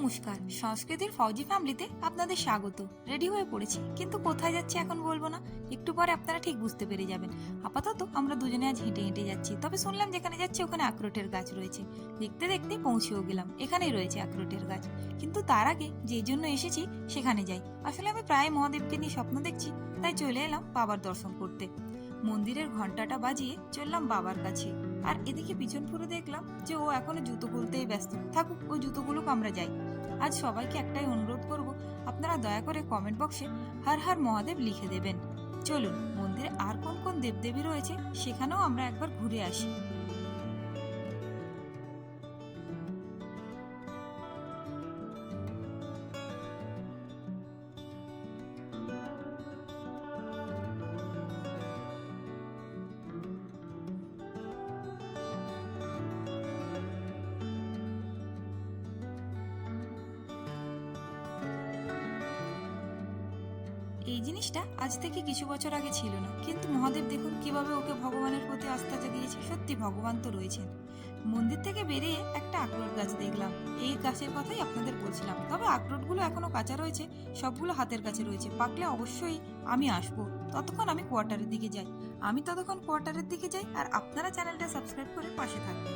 নমস্কার, সংস্কৃতির ফৌজি ফ্যামিলিতে আপনাদের স্বাগত। রেডি হয়ে পড়েছি, কিন্তু কোথায় যাচ্ছি এখন বলবো না, একটু পরে আপনারা ঠিক বুঝতে পেরে যাবেন। আপাতত আমরা দুজনে আজ হেঁটে হেঁটে যাচ্ছি, তবে শুনলাম যেখানে যাচ্ছি ওখানে আখরোটের গাছ রয়েছে। দেখতে দেখতে পৌঁছেও গেলাম, এখানেই রয়েছে আখরোটের গাছ। কিন্তু তার আগে যেই জন্য এসেছি সেখানে যাই। আসলে আমি প্রায় মহাদেবকে নিয়ে স্বপ্ন দেখছি, তাই চলে এলাম বাবার দর্শন করতে। মন্দিরের ঘন্টাটা বাজিয়ে চললাম বাবার কাছে। আর এদিকে পিছন ফিরে দেখলাম যে ও এখনো জুতো খুলতেই ব্যস্ত। থাকুক, ওই জুতোগুলোকে আমরা যাই। আজ সবাইকে একটাই অনুরোধ করব, আপনারা দয়া করে কমেন্ট বক্সে হর হর মহাদেব লিখে দেবেন। চলুন মন্দিরে আর কোন কোন দেবদেবী রয়েছে সেখানেও আমরা একবার ঘুরে আসি। এই জিনিসটা আজ থেকে কিছু বছর আগে ছিল না, কিন্তু মহাদেব দেখুন কিভাবে ওকে ভগবানের প্রতি আস্থা জাগিয়েছে। সত্যি ভগবান তো রয়েছেন। মন্দির থেকে বেরিয়ে একটা আখরোট গাছ দেখলাম। এই গাছের কথাই আপনাদের বলছিলাম, তবে আখরোটগুলো এখনো কাঁচা রয়েছে, সবগুলো হাতের কাছে রয়েছে। পাকলে অবশ্যই আমি আসবো। ততক্ষণ আমি কোয়ার্টারের দিকে যাই। আর আপনারা চ্যানেলটা সাবস্ক্রাইব করে পাশে থাকবেন।